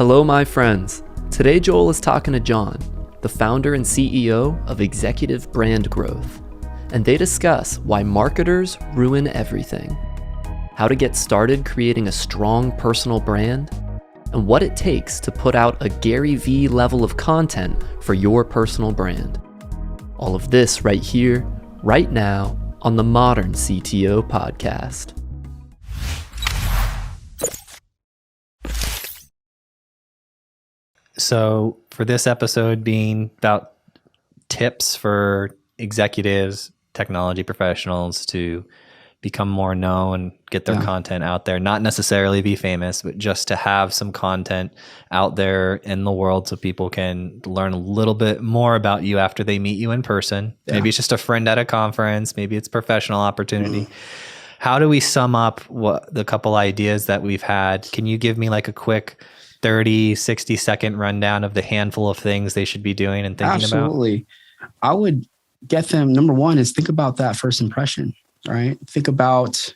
Hello, my friends. Today, Joel is talking to John, the founder and CEO of Executive Brand Growth, and they discuss why marketers ruin everything, how to get started creating a strong personal brand, and what it takes to put out a Gary Vee-level of content for your personal brand. All of this right here, right now, on the ModernCTO Podcast. So for this episode being about tips for executives, technology professionals to become more known, get their content out there, not necessarily be famous, but just to have some content out there in the world so people can learn a little bit more about you after they meet you in person. Yeah. Maybe it's just a friend at a conference, maybe it's a professional opportunity. How do we sum up what the couple ideas that we've had? Can you give me like a quick 30, 60 second rundown of the handful of things they should be doing and thinking about? Absolutely. I would get them. Number one is think about that first impression, right? Think about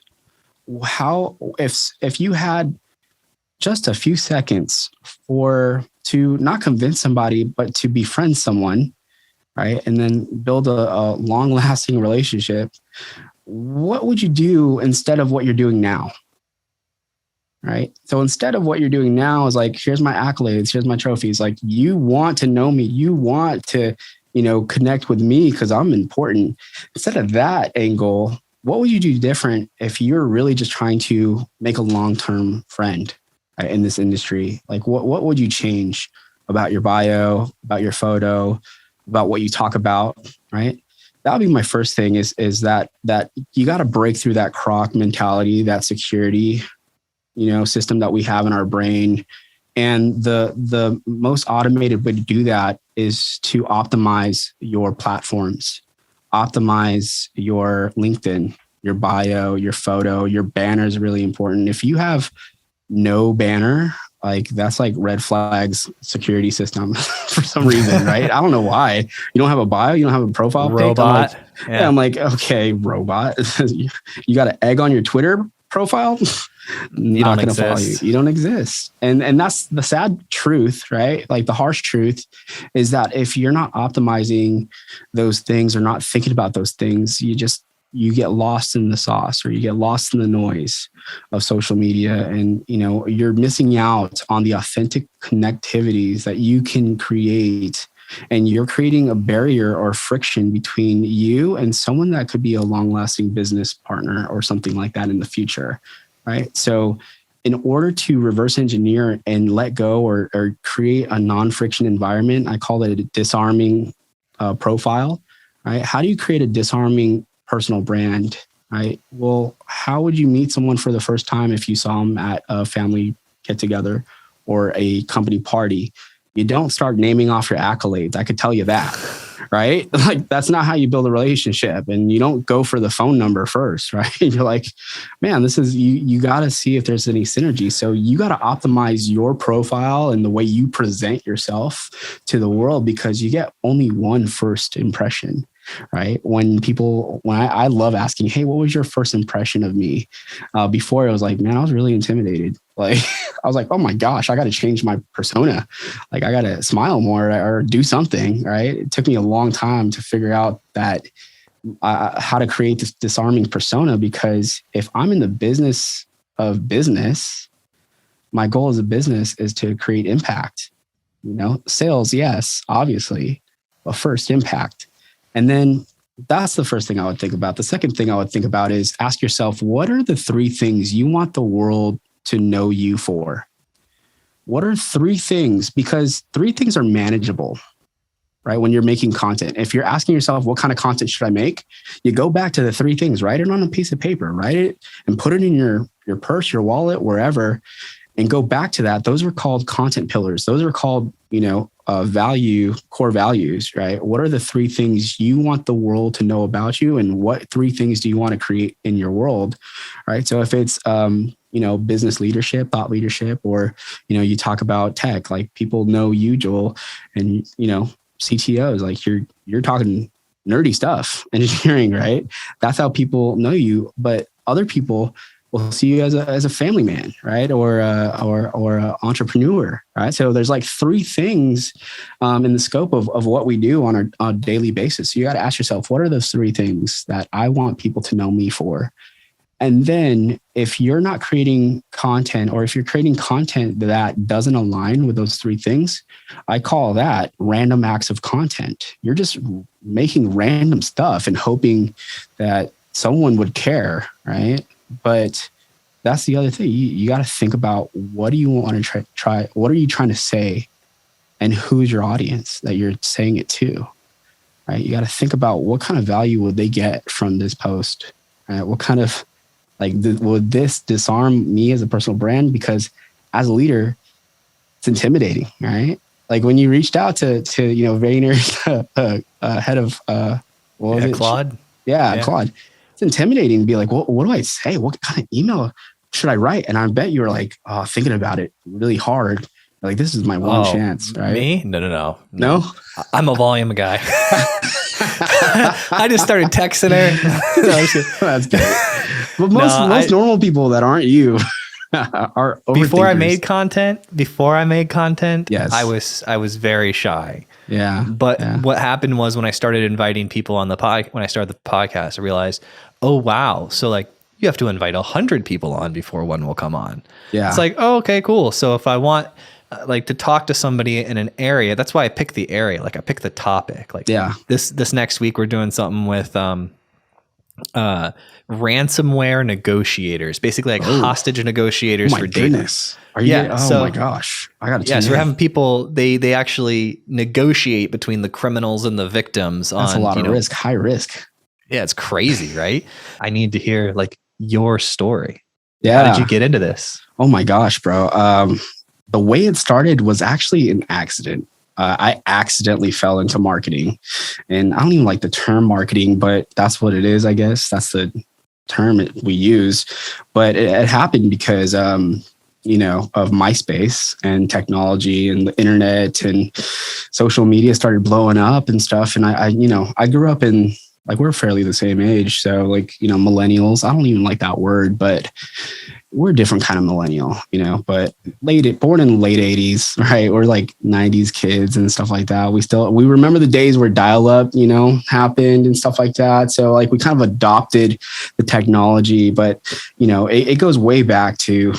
how, if you had just a few seconds to not convince somebody, but to befriend someone, right? And then build a long lasting relationship. What would you do instead of what you're doing now? Right. So instead of what you're doing now is like, here's my accolades, here's my trophies. Like, you want to know me, you want to, connect with me because I'm important. Instead of that angle, what would you do different if you're really just trying to make a long-term friend in this industry? Like, what would you change about your bio, about your photo, about what you talk about? Right. That would be my first thing is that you got to break through that crock mentality, that security system that we have in our brain. And the most automated way to do that is to optimize your platforms, optimize your LinkedIn, your bio, your photo, your banner is really important. If you have no banner, like that's like red flags security system for some reason, right? I don't know why. You don't have a bio, you don't have a profile robot. Pic. I'm like, okay, robot. You got an egg on your Twitter profile? Not going to follow you. You don't exist. And that's the sad truth, right? Like the harsh truth is that if you're not optimizing those things or not thinking about those things, you get lost in the sauce or you get lost in the noise of social media. And, you're missing out on the authentic connectivities that you can create. And you're creating a barrier or friction between you and someone that could be a long-lasting business partner or something like that in the future, right? So in order to reverse engineer and let go or create a non-friction environment, I call it a disarming profile, right? How do you create a disarming personal brand, right? Well, how would you meet someone for the first time if you saw them at a family get-together or a company party? You don't start naming off your accolades. I could tell you that, right? Like, that's not how you build a relationship. And you don't go for the phone number first, right? You're like, man, you got to see if there's any synergy. So you got to optimize your profile and the way you present yourself to the world because you get only one first impression. Right. When I love asking, hey, what was your first impression of me? Before it was like, man, I was really intimidated. Like, I was like, oh my gosh, I got to change my persona. Like, I got to smile more or do something. Right. It took me a long time to figure out that how to create this disarming persona, because if I'm in the business of business, my goal as a business is to create impact. Sales, yes, obviously, but first impact. And then that's the first thing I would think about. The second thing I would think about is ask yourself, what are the three things you want the world to know you for? What are three things? Because three things are manageable, right? When you're making content. If you're asking yourself, what kind of content should I make? You go back to the three things, write it on a piece of paper, write it and put it in your purse, your wallet, wherever, and go back to that. Those are called content pillars. Those are called, core values, right? What are the three things you want the world to know about you, and what three things do you want to create in your world, right? So if it's, business leadership, thought leadership, or, you talk about tech, like people know you, Joel, and, CTOs, like you're talking nerdy stuff, engineering, right? That's how people know you. But other people, will see you as a family man, right? Or a entrepreneur, right? So there's like 3 things in the scope of what we do on a daily basis. So you got to ask yourself, what are those 3 things that I want people to know me for? And then if you're not creating content, or if you're creating content that doesn't align with those 3 things, I call that random acts of content. You're just making random stuff and hoping that someone would care, right? But that's the other thing. You got to think about, what do you want to try? What are you trying to say? And who's your audience that you're saying it to, right? You got to think about, what kind of value would they get from this post? Right? What kind of, would this disarm me as a personal brand? Because as a leader, it's intimidating, right? Like when you reached out to Vayner's head of Claude. Yeah, Claude. It's intimidating to be like, what do I say? What kind of email should I write? And I bet you were like, thinking about it really hard. Like, this is my one chance, right? Me? No. I'm a volume guy. I just started texting her. That's good. But most normal people that aren't you are overthinkers. Before I made content, yes. I was very shy. Yeah. But what happened was, when I started inviting people on when I started the podcast, I realized, oh wow, so like you have to invite 100 people on before one will come on. Yeah. It's like, oh, okay, cool. So if I want like to talk to somebody in an area, that's why I pick the area. Like I pick the topic. Like this next week we're doing something with ransomware negotiators, basically like hostage negotiators for data. Goodness. Are you? Oh my gosh. I got to. Yeah. So we're having people, they actually negotiate between the criminals and the victims. That's a lot of risk, high risk. Yeah. It's crazy, right? I need to hear like your story. Yeah. How did you get into this? Oh my gosh, bro. The way it started was actually an accident. I accidentally fell into marketing, and I don't even like the term marketing, but that's what it is, I guess. That's the term we use. But it happened because, of MySpace and technology and the internet and social media started blowing up and stuff. And I grew up in, like, we're fairly the same age. So like, millennials, I don't even like that word, but we're a different kind of millennial, but born in late 80s, right? We're like 90s kids and stuff like that. We remember the days where dial-up, happened and stuff like that. So like we kind of adopted the technology, but, it goes way back to,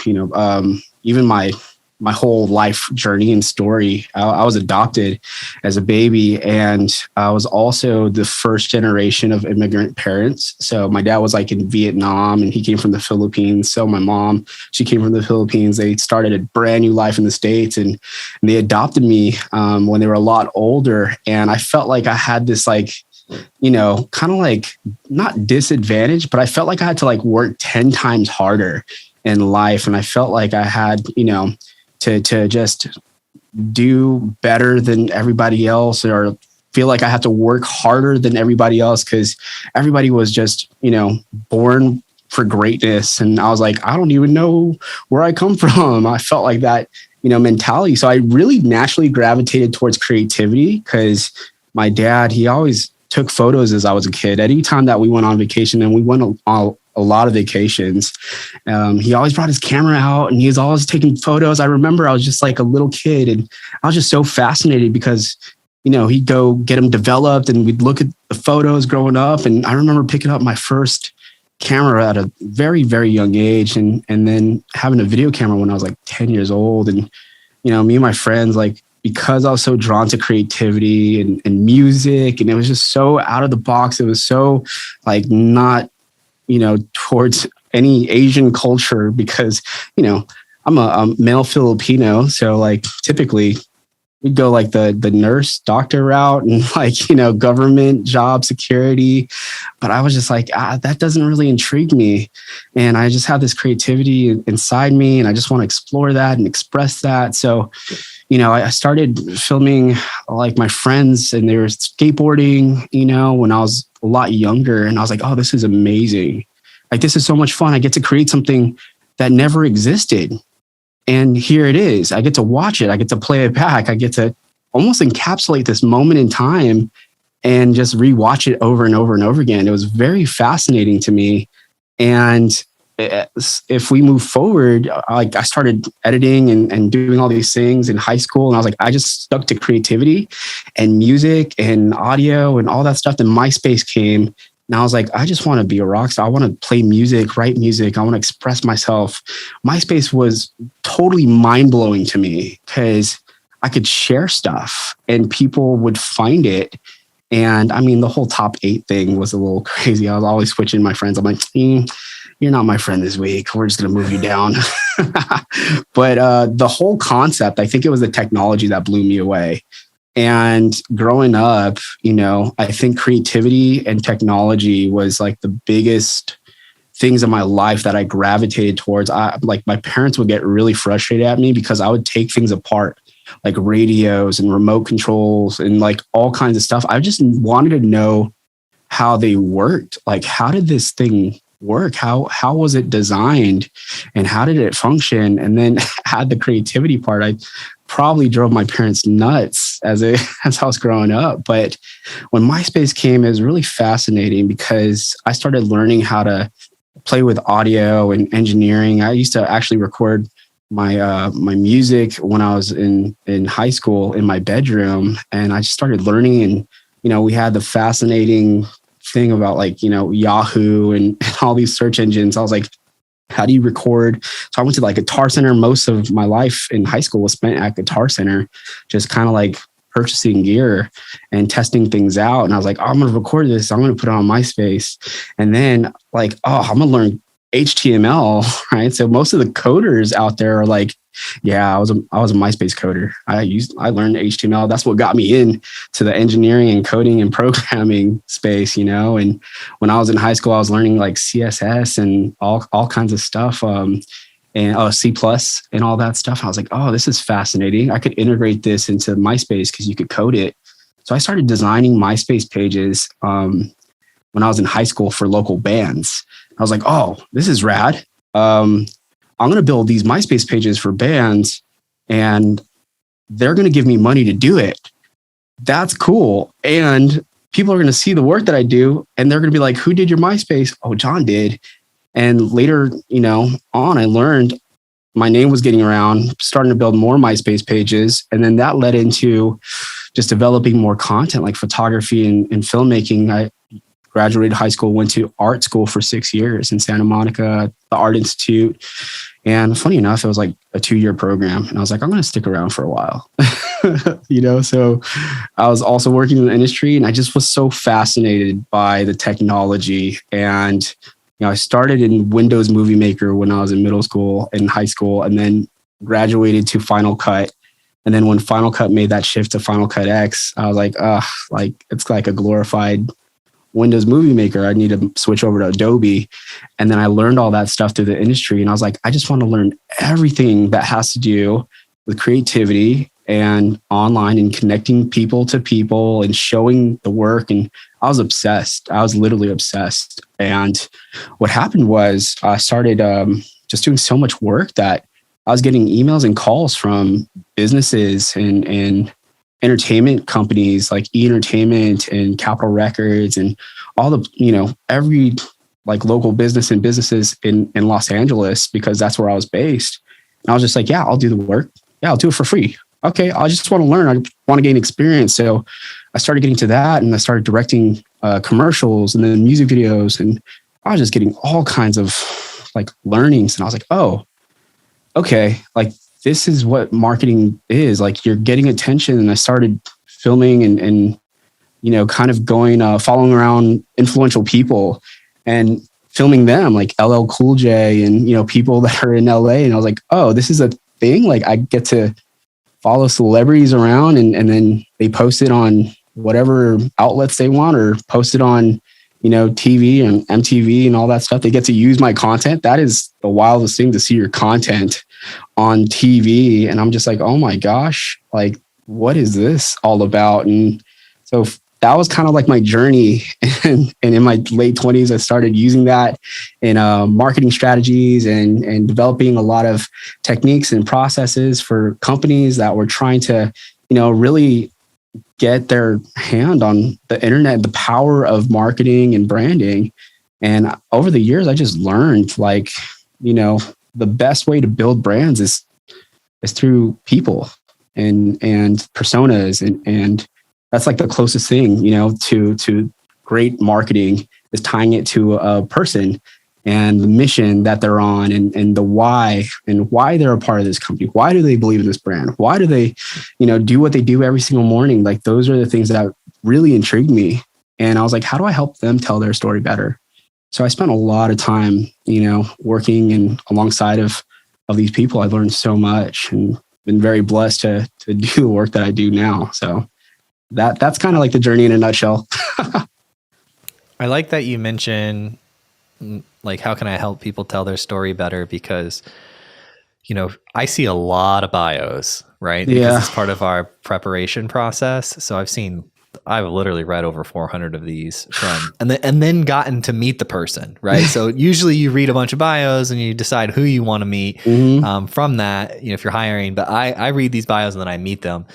even my whole life journey and story. I was adopted as a baby, and I was also the first generation of immigrant parents. So my dad was like in Vietnam, and he came from the Philippines. So my mom, she came from the Philippines. They started a brand new life in the States, and they adopted me when they were a lot older. And I felt like I had this like, kind of like not disadvantage, but I felt like I had to like work 10 times harder in life. And I felt like I had, to just do better than everybody else, or feel like I have to work harder than everybody else, because everybody was just, born for greatness. And I was like, I don't even know where I come from. I felt like that, mentality. So I really naturally gravitated towards creativity, because my dad, he always took photos as I was a kid. Anytime that we went on vacation, and we went on a lot of vacations, he always brought his camera out, and he was always taking photos. I remember I was just like a little kid, and I was just so fascinated because, he'd go get them developed, and we'd look at the photos growing up. And I remember picking up my first camera at a very, very young age, and then having a video camera when I was like 10 years old. And, me and my friends, like, because I was so drawn to creativity and music, and it was just so out of the box. It was so like not, towards any Asian culture, because, I'm a male Filipino. So like typically we'd go like the nurse doctor route, and like, government job security. But I was just like, that doesn't really intrigue me. And I just have this creativity inside me, and I just want to explore that and express that. So, I started filming like my friends, and they were skateboarding, when I was a lot younger, and I was like, oh, this is amazing. Like, this is so much fun. I get to create something that never existed. And here it is. I get to watch it. I get to play it back. I get to almost encapsulate this moment in time and just rewatch it over and over and over again. It was very fascinating to me. And if we move forward, like I started editing and doing all these things in high school. And I was like, I just stuck to creativity and music and audio and all that stuff. Then MySpace came. And I was like, I just want to be a rock star. I want to play music, write music. I want to express myself. MySpace was totally mind blowing to me because I could share stuff and people would find it. And I mean, the whole top 8 thing was a little crazy. I was always switching my friends. I'm like, you're not my friend this week. We're just going to move you down. But the whole concept, I think it was the technology that blew me away. And growing up, I think creativity and technology was like the biggest things in my life that I gravitated towards. Like my parents would get really frustrated at me because I would take things apart, like radios and remote controls and like all kinds of stuff. I just wanted to know how they worked. Like, how did this thing work? How was it designed and how did it function? And then had the creativity part. I probably drove my parents nuts as I was growing up. But when MySpace came, it was really fascinating because I started learning how to play with audio and engineering. I used to actually record my music when I was in high school in my bedroom, and I just started learning. And we had the fascinating thing about like Yahoo and all these search engines. I was like, how do you record? So I went to like Guitar Center. Most of my life in high school was spent at Guitar Center, just kind of like purchasing gear and testing things out. And I was like, I'm going to record this. I'm going to put it on MySpace. And then like, I'm going to learn HTML, right? So most of the coders out there are like, yeah, I was a MySpace coder. I learned HTML. That's what got me in to the engineering and coding and programming space, And when I was in high school, I was learning like CSS and all kinds of stuff, and C+ and all that stuff. I was like, oh, this is fascinating. I could integrate this into MySpace because you could code it. So I started designing MySpace pages when I was in high school for local bands. I was like, oh, this is rad. I'm going to build these MySpace pages for bands and they're going to give me money to do it. That's cool. And people are going to see the work that I do and they're going to be like, who did your MySpace? Oh, John did. And later, on, I learned my name was getting around, starting to build more MySpace pages. And then that led into just developing more content like photography and filmmaking. I graduated high school, went to art school for 6 years in Santa Monica, the Art Institute. And funny enough, it was like a 2-year program. And I was like, I'm going to stick around for a while. So I was also working in the industry and I just was so fascinated by the technology. And, I started in Windows Movie Maker when I was in middle school and high school, and then graduated to Final Cut. And then when Final Cut made that shift to Final Cut X, I was like, it's like a glorified Windows Movie Maker. I need to switch over to Adobe. And then I learned all that stuff through the industry. And I was like, I just want to learn everything that has to do with creativity and online and connecting people to people and showing the work. And I was obsessed. I was literally obsessed. And what happened was I started just doing so much work that I was getting emails and calls from businesses and entertainment companies like E! Entertainment and Capitol Records and all the, every like local business and businesses in Los Angeles, because that's where I was based. And I was just like, yeah, I'll do the work. Yeah, I'll do it for free. Okay, I just want to learn. I want to gain experience. So I started getting to that and I started directing commercials and then music videos. And I was just getting all kinds of like learnings. And I was like, oh, okay, like this is what marketing is. Like you're getting attention. And I started filming and kind of going, following around influential people and filming them like LL Cool J and, people that are in LA. And I was like, oh, this is a thing. Like I get to follow celebrities around and then they post it on whatever outlets they want or post it on, TV and MTV and all that stuff. They get to use my content. That is the wildest thing, to see your content on TV. And I'm just like, oh my gosh, like, what is this all about? And so that was kind of like my journey. And in my late 20s, I started using that in marketing strategies and developing a lot of techniques and processes for companies that were trying to, really get their hand on the internet, the power of marketing and branding. And over the years, I just learned like, the best way to build brands is through people and personas. And that's like the closest thing, to great marketing is tying it to a person and the mission that they're on and the why and why they're a part of this company. Why do they believe in this brand? Why do they, do what they do every single morning? Like those are the things that really intrigued me. And I was like, how do I help them tell their story better? So I spent a lot of time, working and alongside of these people. I learned so much and been very blessed to do the work that I do now. So that's kind of like the journey in a nutshell. I like that you mention, like, how can I help people tell their story better? Because, I see a lot of bios, right? Because it's part of our preparation process. So I've literally read over 400 of these and then gotten to meet the person, right? So usually you read a bunch of bios and you decide who you want to meet from that, if you're hiring. But I read these bios and then I meet them.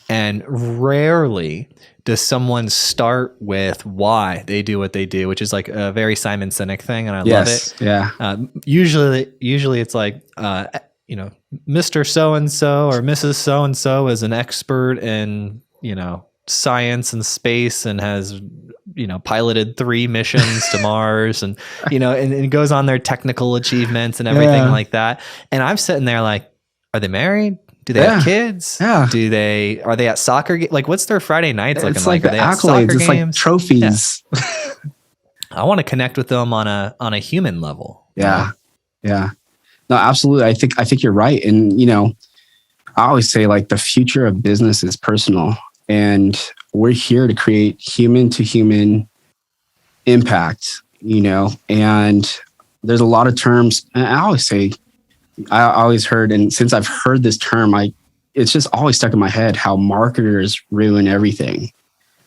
And rarely does someone start with why they do what they do, which is like a very Simon Sinek thing. And I love it. Yeah. Usually it's like, Mr. So-and-so or Mrs. So-and-so is an expert in, science and space and has, piloted 3 missions to Mars and, and it goes on their technical achievements and everything like that. And I'm sitting there like, are they married? Do they have kids? Yeah. Are they at soccer? Like, what's their Friday nights looking like? Are they at accolades. It's games? Like trophies. Yeah. I want to connect with them on a human level. Yeah. Yeah. No, absolutely. I think you're right. And, I always say like the future of business is personal and we're here to create human to human impact, and there's a lot of terms. And I always say, I always heard, and since I've heard this term, it's just always stuck in my head how marketers ruin everything.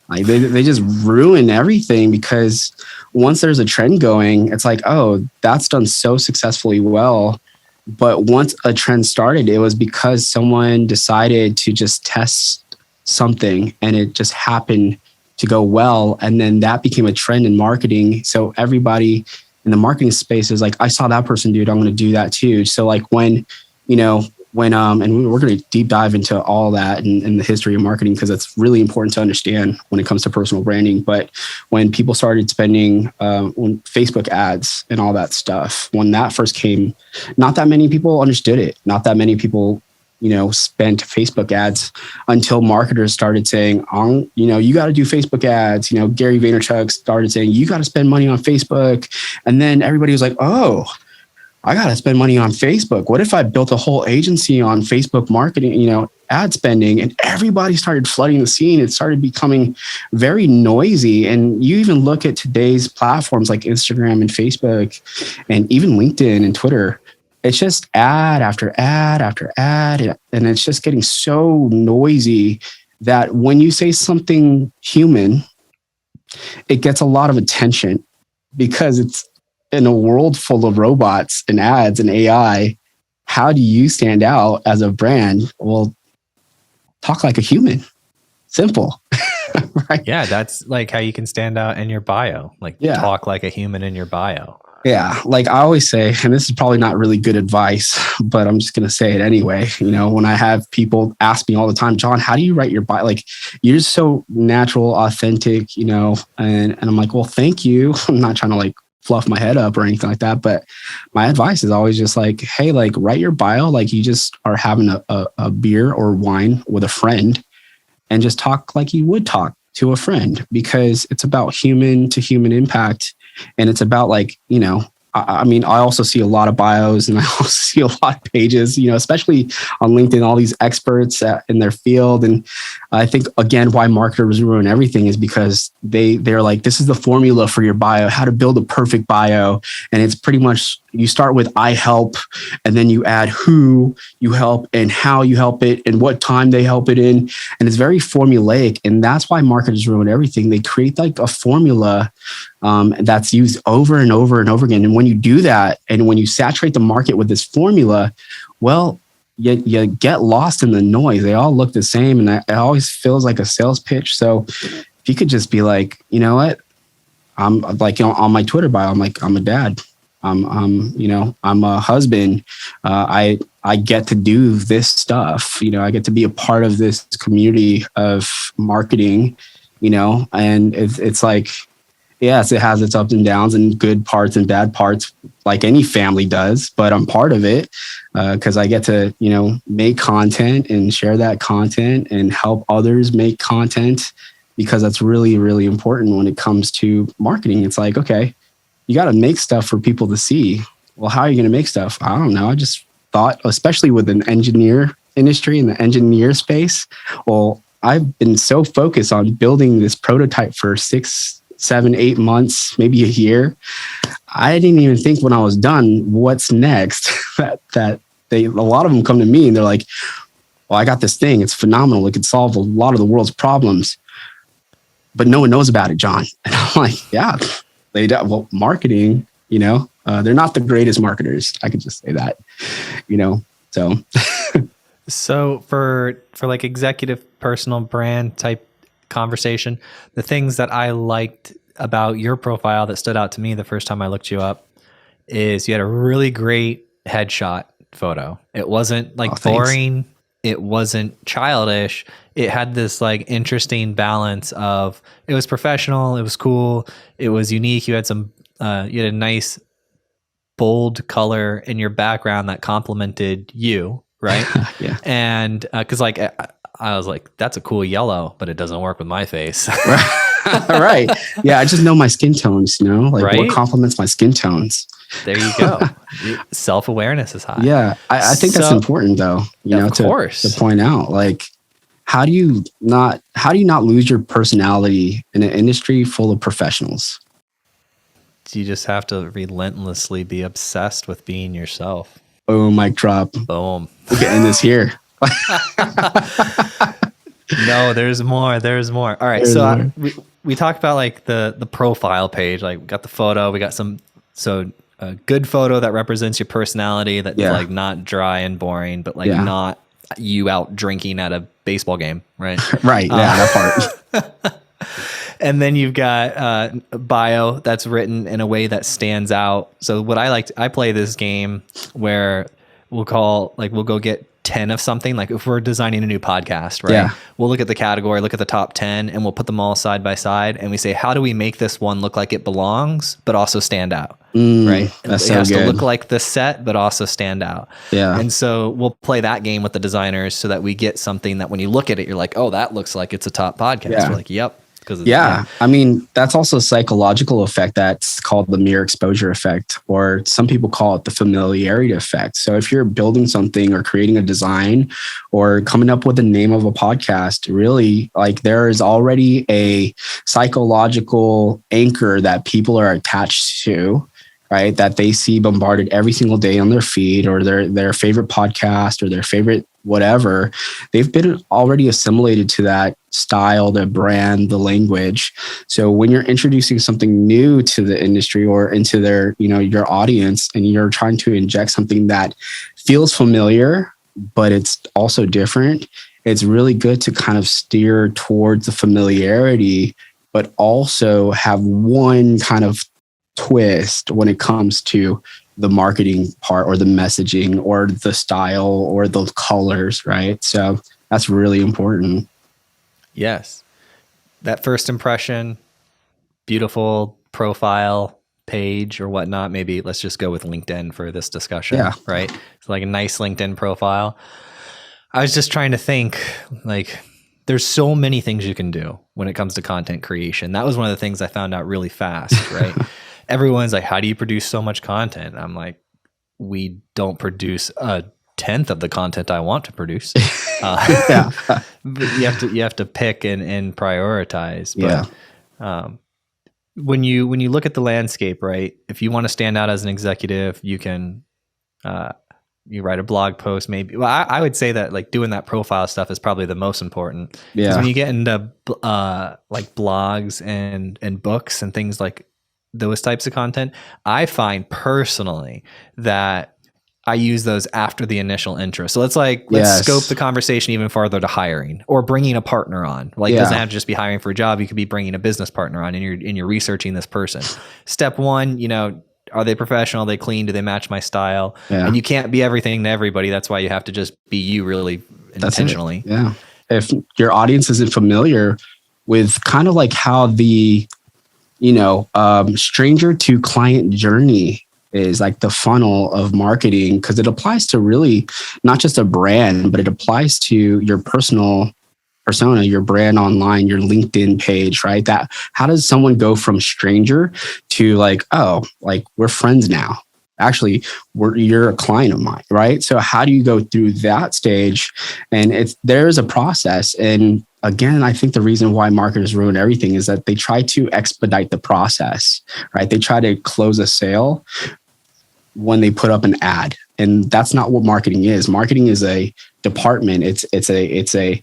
Like they just ruin everything because once there's a trend going, it's like, oh, that's done so successfully well. But once a trend started, it was because someone decided to just test something and it just happened to go well. And then that became a trend in marketing. So everybody in the marketing space is like, I saw that person do it, I'm going to do that too. So like when and we're going to deep dive into all that and the history of marketing, because it's really important to understand when it comes to personal branding. But when people started spending on Facebook ads and all that stuff, when that first came, not that many people understood it. Not that many people, spent Facebook ads until marketers started saying, you got to do Facebook ads. Gary Vaynerchuk started saying, you got to spend money on Facebook. And then everybody was like, oh, I got to spend money on Facebook. What if I built a whole agency on Facebook marketing, ad spending, and everybody started flooding the scene. It started becoming very noisy. And you even look at today's platforms like Instagram and Facebook and even LinkedIn and Twitter. It's just ad after ad after ad. And it's just getting so noisy that when you say something human, it gets a lot of attention because it's in a world full of robots and ads and AI. How do you stand out as a brand? Well, talk like a human. Simple. Right? Yeah, that's like how you can stand out in your bio. Like talk like a human in your bio. Yeah, like I always say, and this is probably not really good advice, but I'm just going to say it anyway. When I have people ask me all the time, John, how do you write your bio? Like, you're just so natural, authentic, and I'm like, well, thank you. I'm not trying to like fluff my head up or anything like that. But my advice is always just like, hey, like write your bio like you just are having a beer or wine with a friend and just talk like you would talk to a friend, because it's about human to human impact. And it's about like, I mean, I also see a lot of bios and I also see a lot of pages, especially on LinkedIn, all these experts in their field. And I think, again, why marketers ruin everything is because they're like, this is the formula for your bio, how to build a perfect bio. And it's pretty much, you start with I help, and then you add who you help and how you help it and what time they help it in. And it's very formulaic. And that's why marketers ruin everything. They create like a formula that's used over and over and over again. And when you do that, and when you saturate the market with this formula, well, you get lost in the noise. They all look the same, and it always feels like a sales pitch. So if you could just be like, you know what, I'm like, on my Twitter bio, I'm like, I'm a dad. I'm a husband. I get to do this stuff. I get to be a part of this community of marketing, and it's like, yes, it has its ups and downs and good parts and bad parts, like any family does, but I'm part of it because I get to, make content and share that content and help others make content, because that's really, really important when it comes to marketing. It's like, okay, you got to make stuff for people to see. Well, how are you going to make stuff? I don't know. I just thought, especially with an engineer industry and the engineer space, well, I've been so focused on building this prototype for 6, 7, 8 months, maybe a year. I didn't even think when I was done, what's next? that a lot of them come to me and they're like, well, I got this thing. It's phenomenal. It could solve a lot of the world's problems, but no one knows about it, John. And I'm like, yeah, they do. Well, marketing, they're not the greatest marketers. I could just say that, so. So for like executive personal brand type conversation, the things that I liked about your profile that stood out to me the first time I looked you up is you had a really great headshot photo. It wasn't like boring. It wasn't childish. It had this like interesting balance of, it was professional, it was cool, it was unique. You had you had a nice bold color in your background that complemented you, right? Yeah. And because like I was like, that's a cool yellow, but it doesn't work with my face. Right. Yeah. I just know my skin tones, like right? What complements my skin tones. There you go. Self-awareness is high. Yeah. I think that's important though, to point out, like, how do you not lose your personality in an industry full of professionals? You just have to relentlessly be obsessed with being yourself. Oh, mic drop. Boom. We're getting this here. No, there's more. All right. We talked about like the profile page, like we got the photo, we got a good photo that represents your personality, that's like not dry and boring, but like not you out drinking at a baseball game, right? Right. Yeah, that part. And then you've got a bio that's written in a way that stands out. So what I play this game where we'll go get 10 of something. Like if we're designing a new podcast, right? Yeah. We'll look at the category, look at the top 10, and we'll put them all side by side. And we say, how do we make this one look like it belongs, but also stand out? Right? That's it has good. to look like the set, but also stand out. Yeah. And so we'll play that game with the designers so that we get something that when you look at it, you're like, oh, that looks like it's a top podcast. Yeah. We're like, yep. Yeah. I mean, that's also a psychological effect that's called the mere exposure effect, or some people call it the familiarity effect. So if you're building something or creating a design or coming up with the name of a podcast, really, like, there is already a psychological anchor that people are attached to, right? That they see bombarded every single day on their feed, or their favorite podcast or their favorite whatever. They've been already assimilated to that style, the brand, the language. So when you're introducing something new to the industry or into their, your audience, and you're trying to inject something that feels familiar, but it's also different, it's really good to kind of steer towards the familiarity, but also have one kind of twist when it comes to the marketing part or the messaging or the style or the colors, right? So that's really important. Yes. That first impression, beautiful profile page or whatnot. Maybe let's just go with LinkedIn for this discussion, right? It's like a nice LinkedIn profile. I was just trying to think, like, there's so many things you can do when it comes to content creation. That was one of the things I found out really fast, right? Everyone's like, how do you produce so much content? I'm like, we don't produce a 10th of the content I want to produce. But you have to pick and prioritize. But when you look at the landscape, right? If you want to stand out as an executive, you can you write a blog post, maybe. Well, I would say that like doing that profile stuff is probably the most important. Because when you get into like blogs and books and things like those types of content, I find personally that I use those after the initial intro. So let's Yes. scope the conversation even farther to hiring or bringing a partner on. Like, it doesn't have to just be hiring for a job. You could be bringing a business partner on, and you're researching this person. Step one, are they professional? Are they clean? Do they match my style? Yeah. And you can't be everything to everybody. That's why you have to just be you really intentionally. Yeah. If your audience isn't familiar with kind of like how the, stranger to client journey is, like the funnel of marketing, because it applies to really not just a brand, but it applies to your personal persona, your brand online, your LinkedIn page, right? That, how does someone go from stranger to like, oh, like we're friends now? Actually, you're a client of mine, right? So how do you go through that stage? And there's a process. And again, I think the reason why marketers ruin everything is that they try to expedite the process, right? They try to close a sale when they put up an ad. And that's not what marketing is. Marketing is a department. It's a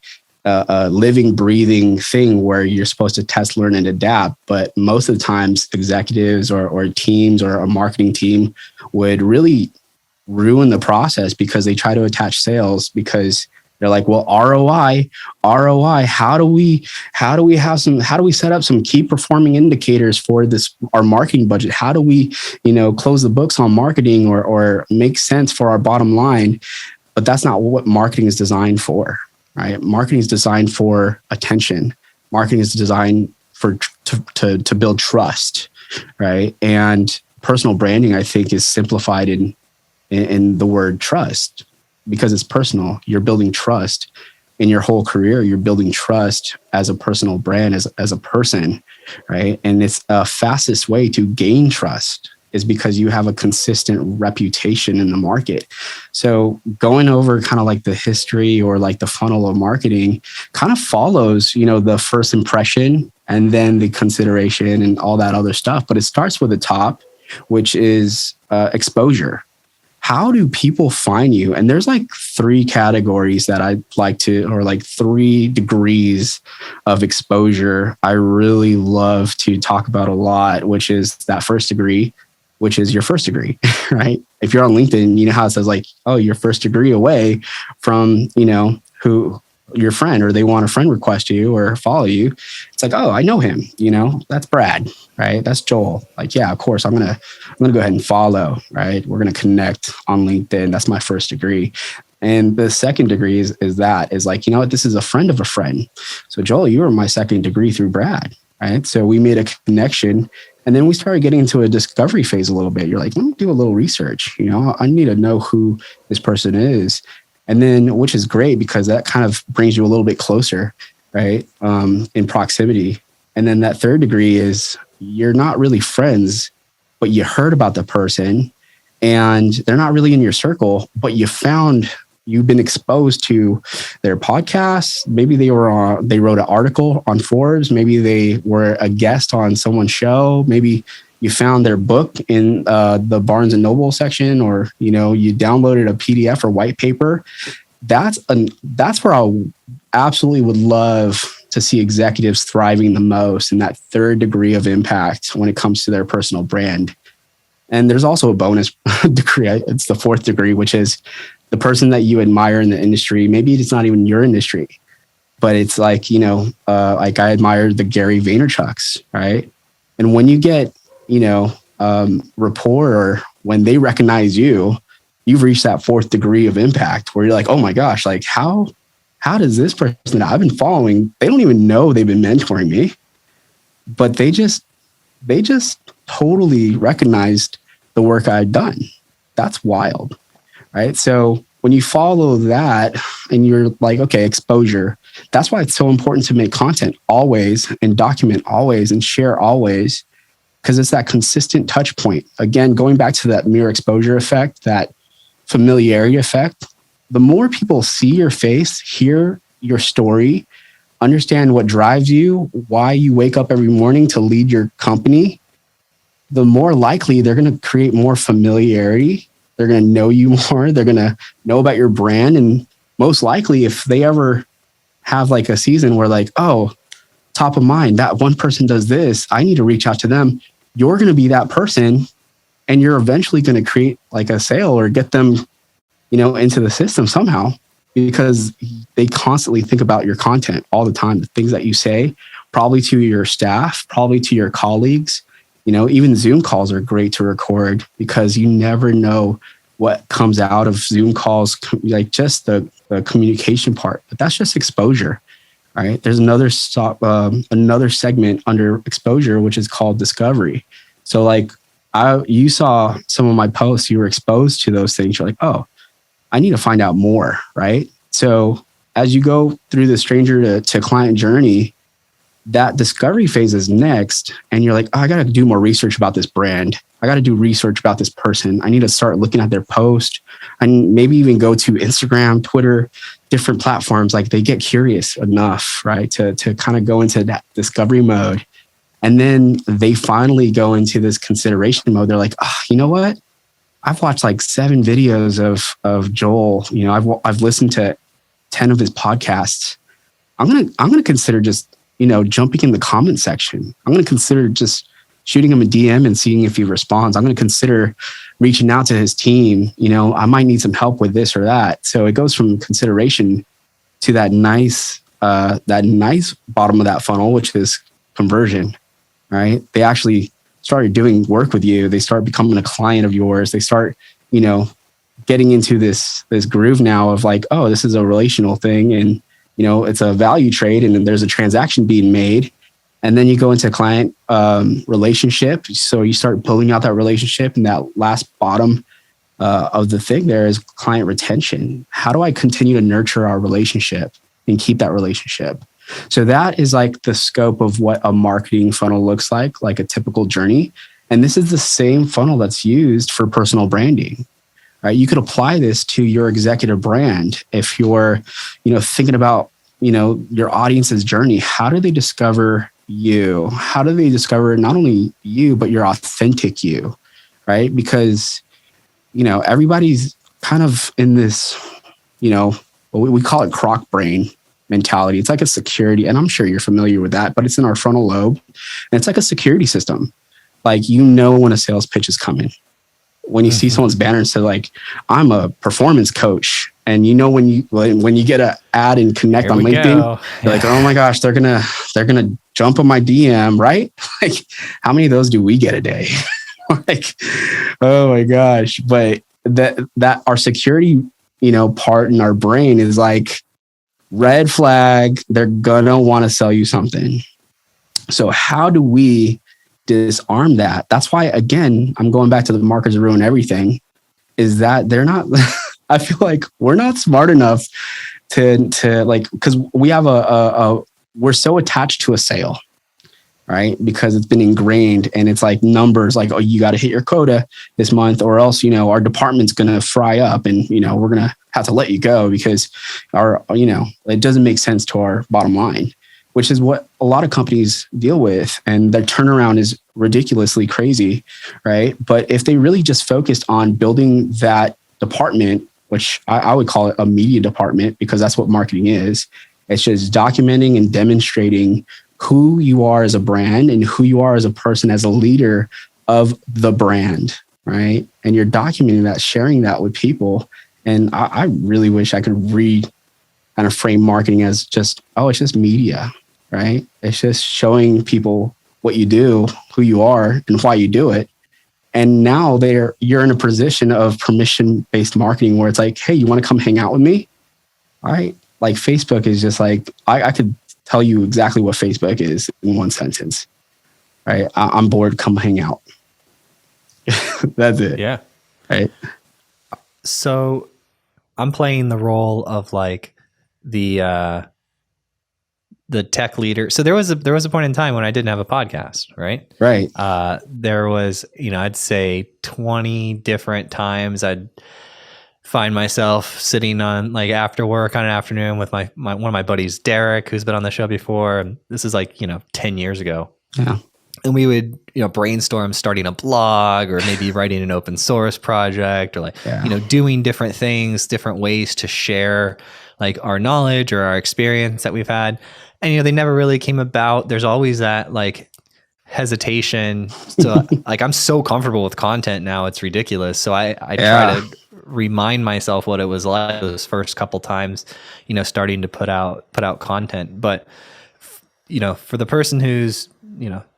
living, breathing thing where you're supposed to test, learn, and adapt. But most of the times, executives or teams or a marketing team would really ruin the process because they try to attach sales because they're like, well, ROI, how do we set up some key performing indicators for our marketing budget? How do we, close the books on marketing or make sense for our bottom line? But that's not what marketing is designed for. Right? Marketing is designed for attention. Marketing is designed to build trust, right? And personal branding, I think, is simplified in the word trust because it's personal. You're building trust in your whole career. You're building trust as a personal brand, as a person, right? And it's a fastest way to gain trust is because you have a consistent reputation in the market. So going over kind of like the history or like the funnel of marketing kind of follows, the first impression and then the consideration and all that other stuff. But it starts with the top, which is exposure. How do people find you? And there's like 3 categories that I'd like to, or like 3 degrees of exposure I really love to talk about a lot, which is that first degree, which is your first degree, right? If you're on LinkedIn, you know how it says like, oh, you're first degree away from, who your friend, or they want a friend request you or follow you. It's like, oh, I know him, that's Brad, right? That's Joel. Like, yeah, of course, I'm going to go ahead and follow, right? We're going to connect on LinkedIn. That's my first degree. And the second degree is like, this is a friend of a friend. So Joel, you were my second degree through Brad, right? So we made a connection. And then we started getting into a discovery phase a little bit. You're like, let me do a little research. I need to know who this person is. And then, which is great because that kind of brings you a little bit closer, right? In proximity. And then that third degree is you're not really friends, but you heard about the person and they're not really in your circle, but you've been exposed to their podcasts. Maybe they wrote an article on Forbes. Maybe they were a guest on someone's show. Maybe you found their book in the Barnes and Noble section, or, you downloaded a PDF or white paper. That's where I absolutely would love to see executives thriving the most in that third degree of impact when it comes to their personal brand. And there's also a bonus degree. It's the fourth degree, which is the person that you admire in the industry. Maybe it's not even your industry, but it's like, like I admire the Gary Vaynerchuks, right? And when you get, rapport, or when they recognize you, you've reached that fourth degree of impact where you're like, oh my gosh, like how does this person that I've been following, they don't even know they've been mentoring me, but they just totally recognized the work I've done. That's wild, right? So when you follow that and you're like, okay, exposure, that's why it's so important to make content always and document always and share always, because it's that consistent touch point. Again, going back to that mirror exposure effect, that familiarity effect, the more people see your face, hear your story, understand what drives you, why you wake up every morning to lead your company, the more likely they're going to create more familiarity. They're going to know you more. They're going to know about your brand. And most likely, if they ever have like a season where like, oh, top of mind, that one person does this, I need to reach out to them. You're going to be that person, and you're eventually going to create like a sale or get them into the system somehow, because they constantly think about your content all the time, the things that you say, probably to your staff, probably to your colleagues. Even Zoom calls are great to record, because you never know what comes out of Zoom calls, like just the communication part. But that's just exposure, right? There's another segment under exposure, which is called discovery. So like you saw some of my posts, you were exposed to those things. You're like, oh, I need to find out more, right? So as you go through the stranger to client journey, that discovery phase is next. And you're like, oh, I got to do more research about this brand. I got to do research about this person. I need to start looking at their post, and maybe even go to Instagram, Twitter, different platforms. Like they get curious enough, right? To kind of go into that discovery mode. And then they finally go into this consideration mode. They're like, oh, you know what? I've watched like 7 videos of Joel. I've listened to 10 of his podcasts. I'm gonna consider just jumping in the comment section. I'm gonna consider just shooting him a DM and seeing if he responds. I'm gonna consider reaching out to his team. I might need some help with this or that. So it goes from consideration to that nice bottom of that funnel, which is conversion. Right? They actually started doing work with you. They start becoming a client of yours. They start, getting into this groove now of like, oh, this is a relational thing, and it's a value trade, and then there's a transaction being made, and then you go into client relationship. So you start building out that relationship, and that last bottom of the thing there is client retention. How do I continue to nurture our relationship and keep that relationship? So that is like the scope of what a marketing funnel looks like a typical journey. And this is the same funnel that's used for personal branding, right? You could apply this to your executive brand. If you're, thinking about, your audience's journey, how do they discover you? How do they discover not only you, but your authentic you, right? Because, everybody's kind of in this, we call it croc brain mentality. It's like a security, and I'm sure you're familiar with that, but it's in our frontal lobe, and it's like a security system. Like, when a sales pitch is coming, when you see someone's banner and say like, I'm a performance coach, and when you get an ad and connect on LinkedIn, you're like, oh my gosh, they're gonna jump on my DM, right? Like, how many of those do we get a day? Like, oh my gosh. But that our security, part in our brain is like, red flag, they're gonna want to sell you something. So how do we disarm that? That's why, again, I'm going back to the marketers ruin everything, is that they're not, I feel like we're not smart enough to like, because we have we're so attached to a sale, right? Because it's been ingrained, and it's like numbers, like, oh, you got to hit your quota this month, or else, our department's going to fry up, and, we're going to have to let you go because it doesn't make sense to our bottom line, which is what a lot of companies deal with. And their turnaround is ridiculously crazy, right? But if they really just focused on building that department, which I would call it a media department, because that's what marketing is. It's just documenting and demonstrating who you are as a brand and who you are as a person, as a leader of the brand, right? And you're documenting that, sharing that with people. And I really wish I could kind of frame marketing as just, it's just media, right? It's just showing people what you do, who you are, and why you do it. And now you're in a position of permission-based marketing where it's like, hey, you want to come hang out with me? All right. Like, Facebook is just like, I could tell you exactly what Facebook is in one sentence, right? I'm bored, come hang out. That's it. Yeah. Right. So I'm playing the role of like the tech leader. So there was a point in time when I didn't have a podcast, right? Right. There was, I'd say 20 different times I'd find myself sitting on, like, after work on an afternoon with my one of my buddies, Derek, who's been on the show before. And this is like, 10 years ago. Yeah. And we would, brainstorm starting a blog, or maybe writing an open source project, or like, doing different things, different ways to share like our knowledge or our experience that we've had. And, they never really came about. There's always that like hesitation. So like, I'm so comfortable with content now, it's ridiculous. So I try to remind myself what it was like those first couple times, starting to put out content. But, for the person who's,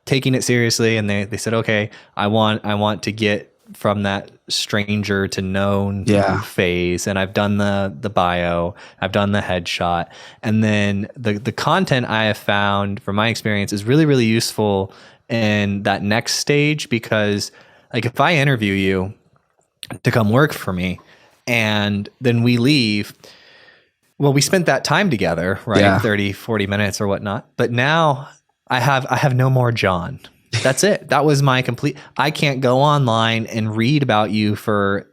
taking it seriously, and they said, okay, I want to get from that stranger to known phase. And I've done the bio, I've done the headshot. And then the content I have found from my experience is really, really useful in that next stage, because like if I interview you to come work for me and then we leave, well, we spent that time together, right? 30, 40 minutes or whatnot. But now I have no more John. That's it. That was my complete. I can't go online and read about you for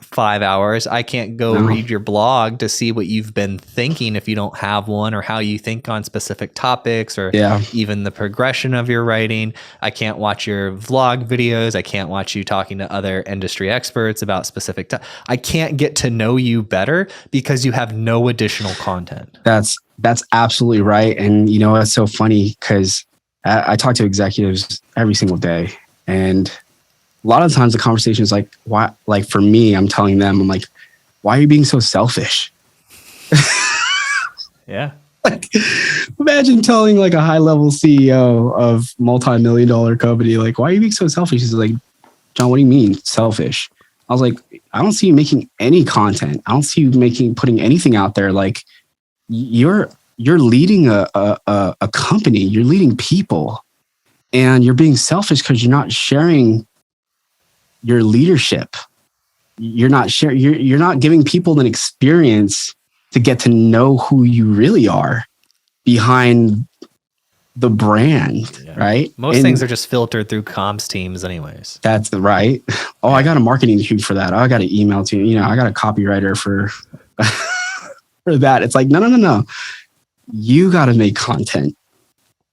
5 hours. I can't go read your blog to see what you've been thinking if you don't have one, or how you think on specific topics, or even the progression of your writing. I can't watch your vlog videos. I can't watch you talking to other industry experts about specific. I can't get to know you better because you have no additional content. That's absolutely right. And it's so funny because I talk to executives every single day, and a lot of times the conversation is like, why? Like for me, I'm telling them, I'm like, why are you being so selfish? Yeah. Like, imagine telling like a high-level CEO of multi-million-dollar company, like, why are you being so selfish? He's like, John, what do you mean selfish? I was like, I don't see you making any content. I don't see you putting anything out there. Like you're leading a company, you're leading people, and you're being selfish because you're not sharing your leadership. You're not giving people an experience to get to know who you really are behind the brand, right? Most things are just filtered through comms teams anyways. That's right. Oh, I got a marketing shoot for that. Oh, I got an email to, I got a copywriter for, for that. It's like, no. You got to make content.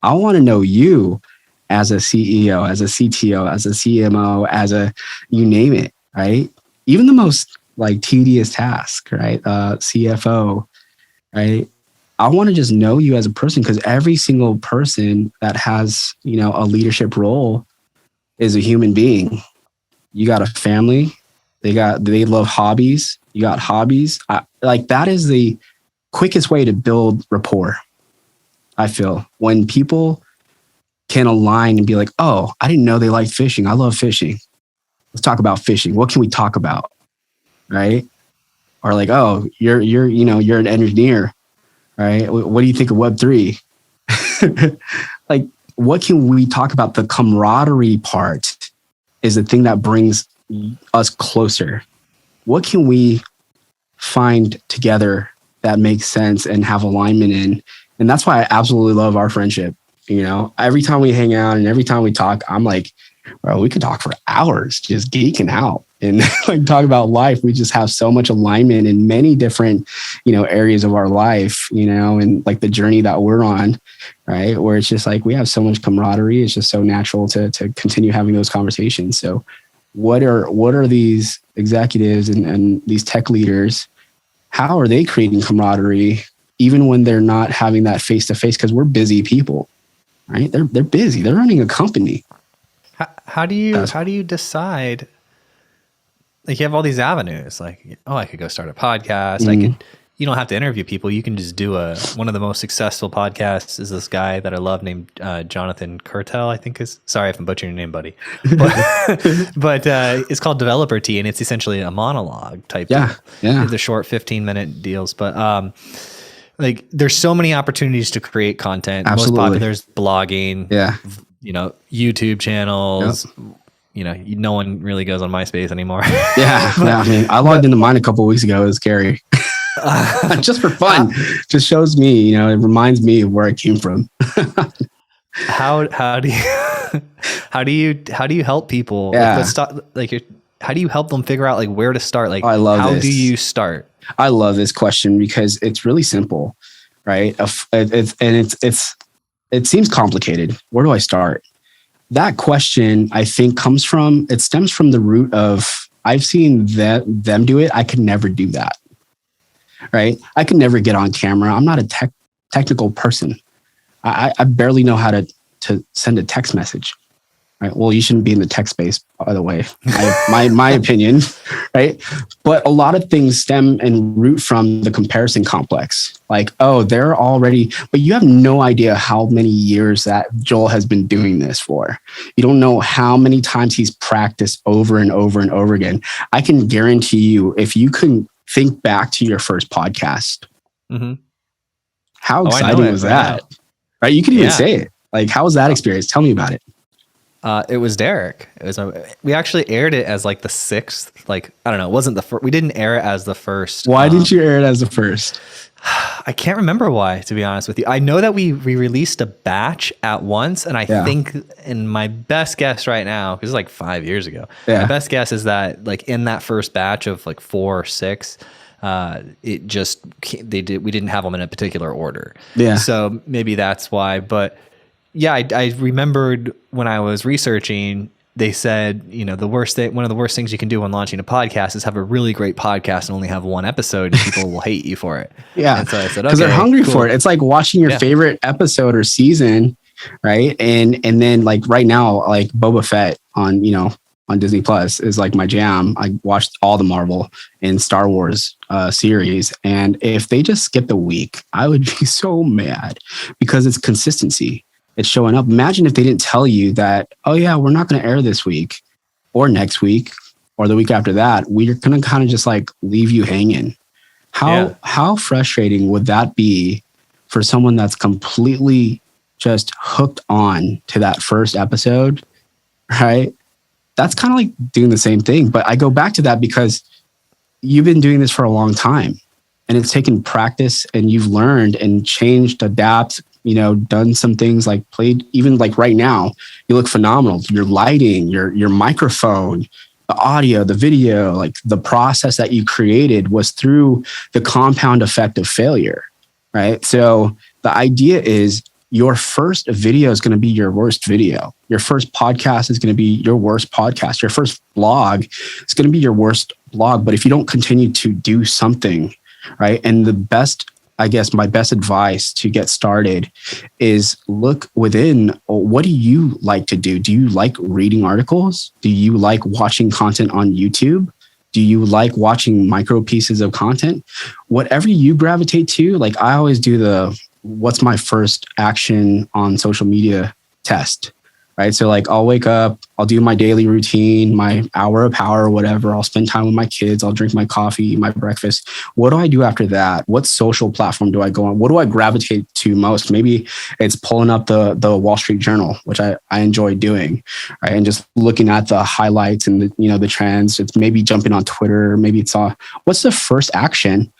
I want to know you as a CEO, as a CTO, as a CMO, you name it, right? Even the most like tedious task, right? CFO, right? I want to just know you as a person, because every single person that has, a leadership role is a human being. You got a family. They love hobbies. You got hobbies. Like that is the quickest way to build rapport. I feel when people can align and be like, oh, I didn't know they liked fishing. I love fishing. Let's talk about fishing. What can we talk about? Right? Or like, oh, you're an engineer, right? What do you think of Web3? Like, what can we talk about? The camaraderie part is the thing that brings us closer. What can we find together that makes sense and have alignment in? And that's why I absolutely love our friendship. Every time we hang out and every time we talk, I'm like, bro, we could talk for hours just geeking out and like talk about life. We just have so much alignment in many different, areas of our life, and like the journey that we're on, right? Where it's just like, we have so much camaraderie. It's just so natural to continue having those conversations. So what are these executives and these tech leaders, how are they creating camaraderie even when they're not having that face-to-face? Because we're busy people, right? They're busy. They're running a company. How do you decide? Like, you have all these avenues. Like, oh, I could go start a podcast. Mm-hmm. You don't have to interview people. You can just do one of the most successful podcasts is this guy that I love named Jonathan Kurtel, I think is. Sorry if I'm butchering your name, buddy. But it's called Developer Tea, and it's essentially a monologue type. Yeah. The short 15-minute deals. But like, there's so many opportunities to create content. Absolutely. Most popular is blogging. Yeah. YouTube channannels. Yep. No one really goes on MySpace anymore. Yeah. I mean, I logged into mine a couple of weeks ago. It was scary. Just for fun. Just shows me, it reminds me of where I came from. How do you help people? Yeah. How do you help them figure out like where to start? Like, I love how this. do you start? I love this question because it's really simple, right? It seems complicated. Where do I start? That question, I think, stems from the root of, I've seen them do it. I could never do that, right? I could never get on camera. I'm not a technical person. I barely know how to send a text message, right? Well, you shouldn't be in the tech space, by the way, my opinion, right? But a lot of things stem and root from the comparison complex. Like, oh, they're already, but you have no idea how many years that Joel has been doing this for. You don't know how many times he's practiced over and over and over again. I can guarantee you, if you can think back to your first podcast, how exciting was that? Right? You can even say it. Like, how was that experience? Tell me about it. It was Derek. We actually aired it as like the 6th. Like, I don't know. It wasn't the first. We didn't air it as the first. Why didn't you air it as the first? I can't remember why, to be honest with you. I know that we released a batch at once. And I think, in my best guess right now, because it's like 5 years ago, my best guess is that like in that first batch of like 4 or 6, it just, we didn't have them in a particular order. Yeah. So maybe that's why. But yeah, I remembered when I was researching, they said, one of the worst things you can do when launching a podcast is have a really great podcast and only have one episode, and people will hate you for it. Yeah. And so I said, because they're hungry for it. It's like watching your favorite episode or season, right? And then like right now, like Boba Fett on Disney Plus is like my jam. I watched all the Marvel and Star Wars series. And if they just skipped a week, I would be so mad, because it's consistency. It's showing up. Imagine if they didn't tell you that, oh yeah, we're not going to air this week or next week or the week after that. We're going to kind of just like leave you hanging. How frustrating would that be for someone that's completely just hooked on to that first episode, right? That's kind of like doing the same thing. But I go back to that because you've been doing this for a long time, and it's taken practice, and you've learned and changed, adapt, done some things, like played, even like right now, you look phenomenal. Your lighting, your microphone, the audio, the video, like the process that you created was through the compound effect of failure, right? So the idea is your first video is going to be your worst video. Your first podcast is going to be your worst podcast. Your first blog is going to be your worst blog. But if you don't continue to do something, right? And my best advice to get started is look within. What do you like to do? Do you like reading articles? Do you like watching content on YouTube? Do you like watching micro pieces of content? Whatever you gravitate to, like I always do what's my first action on social media test, right? So like I'll wake up, I'll do my daily routine, my hour of power, whatever. I'll spend time with my kids. I'll drink my coffee, my breakfast. What do I do after that? What social platform do I go on? What do I gravitate to most? Maybe it's pulling up the Wall Street Journal, which I enjoy doing, right? And just looking at the highlights and the trends. It's maybe jumping on Twitter. Maybe it's what's the first action?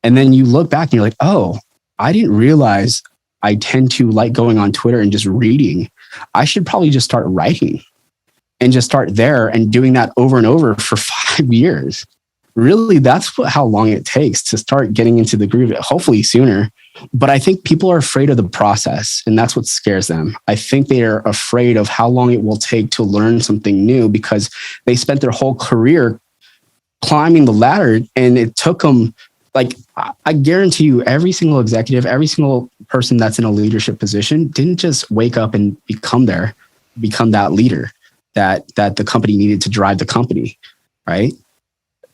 And then you look back and you're like, oh, I didn't realize I tend to like going on Twitter and just reading. I should probably just start writing and just start there and doing that over and over for 5 years. Really, that's how long it takes to start getting into the groove, hopefully sooner. But I think people are afraid of the process, and that's what scares them. I think they are afraid of how long it will take to learn something new, because they spent their whole career climbing the ladder, and it took them, like, I guarantee you, every single executive, every single person that's in a leadership position didn't just wake up and become that leader that the company needed to drive the company, right?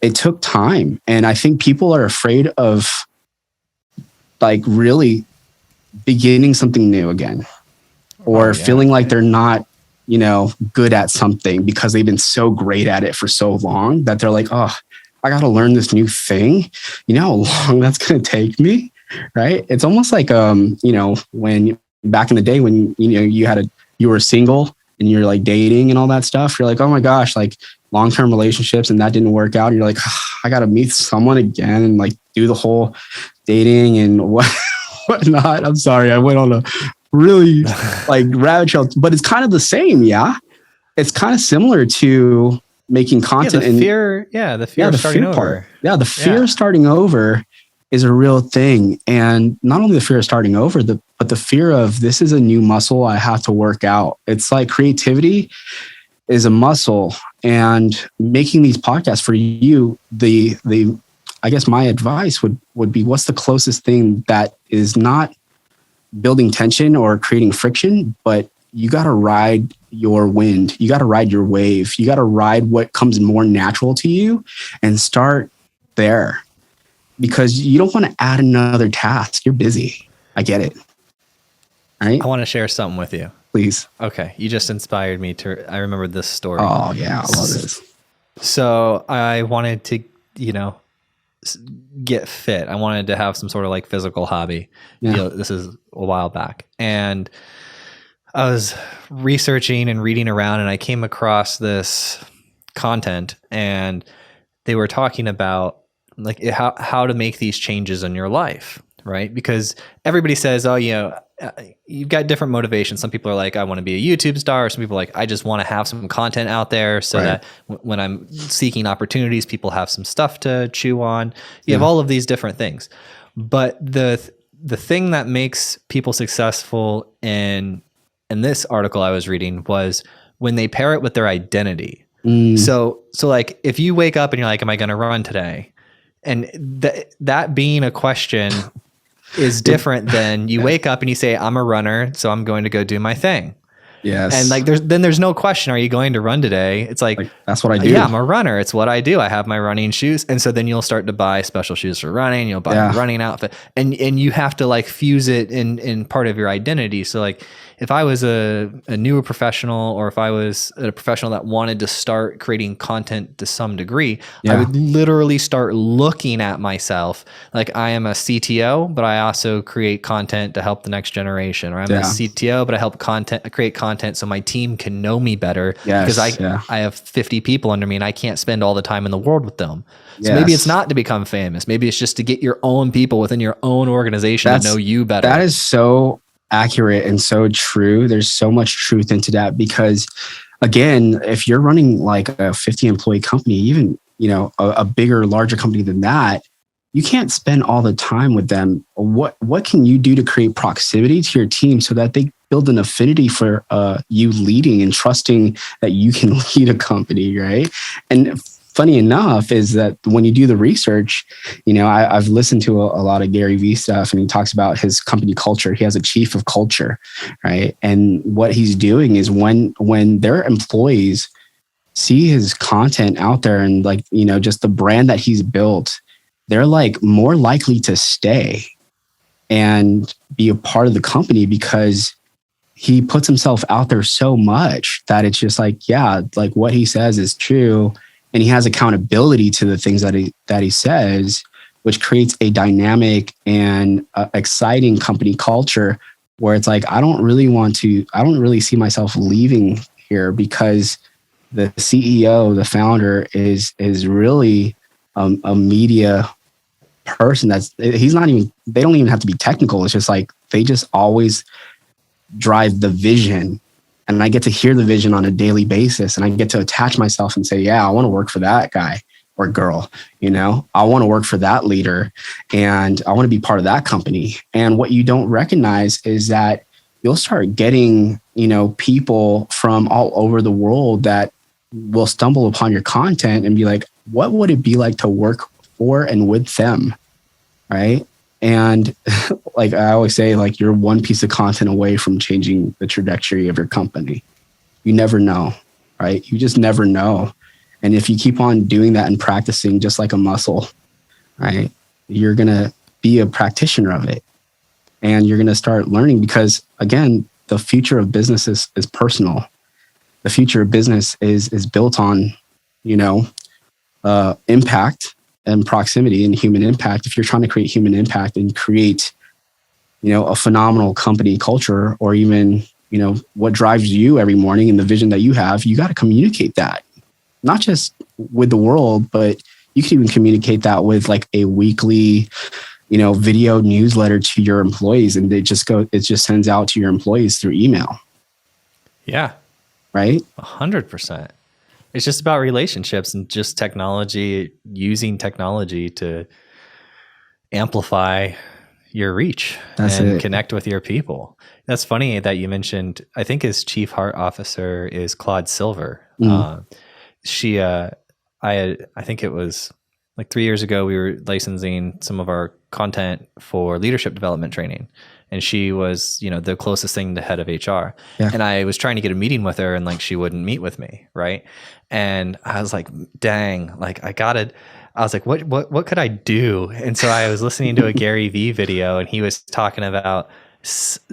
It took time. And I think people are afraid of like really beginning something new again, or feeling like they're not, good at something because they've been so great at it for so long that they're like, oh, I got to learn this new thing. You know how long that's going to take me, right? It's almost like, when back in the day when, you were single and you're like dating and all that stuff, you're like, oh my gosh, like long-term relationships, and that didn't work out. And you're like, oh, I got to meet someone again and like do the whole dating and whatnot. I'm sorry. I went on a really like rabbit trail, but it's kind of the same. Yeah. It's kind of similar to making content. The fear of starting over. Part. Yeah. The fear of starting over is a real thing. And not only the fear of starting over, but the fear of this is a new muscle I have to work out. It's like creativity is a muscle, and making these podcasts for you, I guess my advice would be, what's the closest thing that is not building tension or creating friction, but you got to ride your wind. You got to ride your wave. You got to ride what comes more natural to you and start there, because you don't want to add another task. You're busy. I get it. Right? I want to share something with you. Please. Okay. You just inspired me I remember this story. Oh yeah. I love this. So I wanted to, get fit. I wanted to have some sort of like physical hobby. Yeah. This is a while back. And I was researching and reading around, and I came across this content, and they were talking about like how to make these changes in your life, right? Because everybody says, oh, you've got different motivations. Some people are like, I want to be a YouTube star. Some people are like, I just want to have some content out there so that when I'm seeking opportunities, people have some stuff to chew on. You have all of these different things. But the thing that makes people successful in this article I was reading was when they pair it with their identity. So like if you wake up and you're like, am I going to run today? And that being a question is different than you wake up and you say, I'm a runner, so I'm going to go do my thing. Yes. And like there's no question, are you going to run today? It's like that's what I do. Yeah, I'm a runner. It's what I do. I have my running shoes. And so then you'll start to buy special shoes for running, you'll buy a running outfit. And you have to like fuse it in part of your identity. So like if I was a newer professional, or if I was a professional that wanted to start creating content to some degree, I would literally start looking at myself like I am a CTO, but I also create content to help the next generation. Or I'm a CTO, but I create content so my team can know me better, because I have 50 people under me and I can't spend all the time in the world with them. So maybe it's not to become famous. Maybe it's just to get your own people within your own organization to know you better. That is so accurate and so true. There's so much truth into that, because again, if you're running like a 50 employee company, even, a bigger, larger company than that, you can't spend all the time with them. What can you do to create proximity to your team so that they build an affinity for you leading and trusting that you can lead a company, right? And funny enough is that when you do the research, I've listened to a lot of Gary Vee stuff, and he talks about his company culture. He has a chief of culture, right? And what he's doing is when their employees see his content out there and like, just the brand that he's built, they're like more likely to stay and be a part of the company, because he puts himself out there so much that it's just like, like what he says is true. And he has accountability to the things that he says, which creates a dynamic and exciting company culture where it's like, I don't really see myself leaving here, because the CEO, the founder is really a media person they don't even have to be technical. It's just like, they just always drive the vision. And I get to hear the vision on a daily basis, and I get to attach myself and say, I want to work for that guy or girl. I want to work for that leader, and I want to be part of that company. And what you don't recognize is that you'll start getting, people from all over the world that will stumble upon your content and be like, what would it be like to work for and with them? Right. And like I always say, like, you're one piece of content away from changing the trajectory of your company. You never know, right? You just never know. And if you keep on doing that and practicing just like a muscle, right, you're going to be a practitioner of it. And you're going to start learning, because again, the future of business is personal. The future of business is built on, impact and proximity and human impact. If you're trying to create human impact and create, a phenomenal company culture, or even, what drives you every morning and the vision that you have, you got to communicate that, not just with the world, but you can even communicate that with like a weekly, video newsletter to your employees. And it just sends out to your employees through email. Yeah. Right. 100%. It's just about relationships and just technology, using technology to amplify your reach and connect with your people. That's funny that you mentioned, I think his chief heart officer is Claude Silver. I think it was like 3 years ago, we were licensing some of our content for leadership development training. and she was, the closest thing to head of HR. Yeah. And I was trying to get a meeting with her, and like she wouldn't meet with me, right? And I was like, dang, like I was like, what could I do? And so I was listening to a Gary Vee video, and he was talking about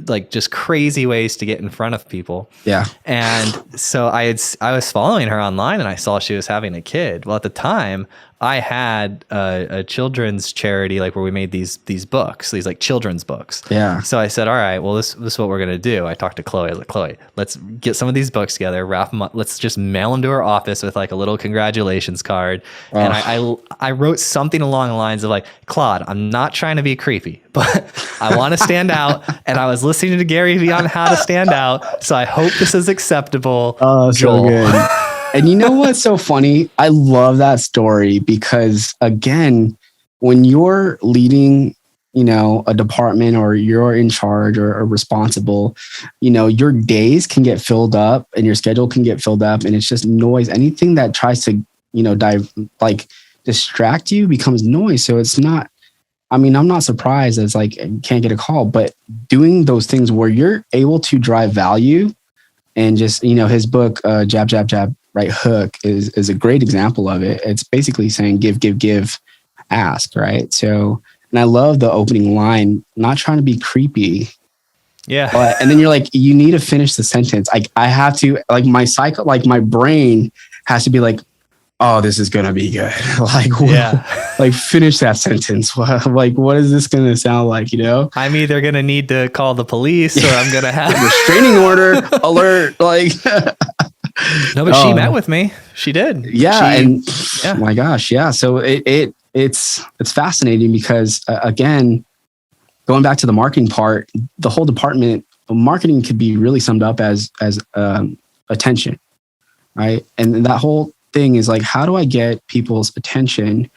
like just crazy ways to get in front of people. Yeah. And so I was following her online, and I saw she was having a kid. Well, at the time I had a children's charity, like where we made these books, these like children's books. Yeah. So I said, all right, well, this is what we're going to do. I talked to Chloe. I was like, Chloe, let's get some of these books together, wrap them up. Let's just mail them to her office with like a little congratulations card. Oh. And I wrote something along the lines of like, Claude, I'm not trying to be creepy, but I want to stand out. And I was listening to Gary Vee on how to stand out. So I hope this is acceptable. Oh, Joel. So good. And you know what's so funny? I love that story because, again, when you're leading, a department, or you're in charge or responsible, your days can get filled up and your schedule can get filled up, and it's just noise. Anything that tries to, distract you becomes noise. So it's not, I'm not surprised it's like, can't get a call, but doing those things where you're able to drive value, and just, his book, Jab, Jab, Jab, Right Hook is a great example of it. It's basically saying give, give, give, ask, right? So, and I love the opening line, not trying to be creepy. Yeah. And then you're like, you need to finish the sentence. I have to, like my cycle, like my brain has to be like, oh, this is going to be good. Like finish that sentence. Like, what is this going to sound like? I'm either going to need to call the police, or I'm going to have restraining order alert. Like, no, but she met with me. She did. Yeah. Oh my gosh. Yeah. So it's fascinating because again, going back to the marketing part, the whole department of marketing could be really summed up as attention, right? And that whole thing is like, how do I get people's attention?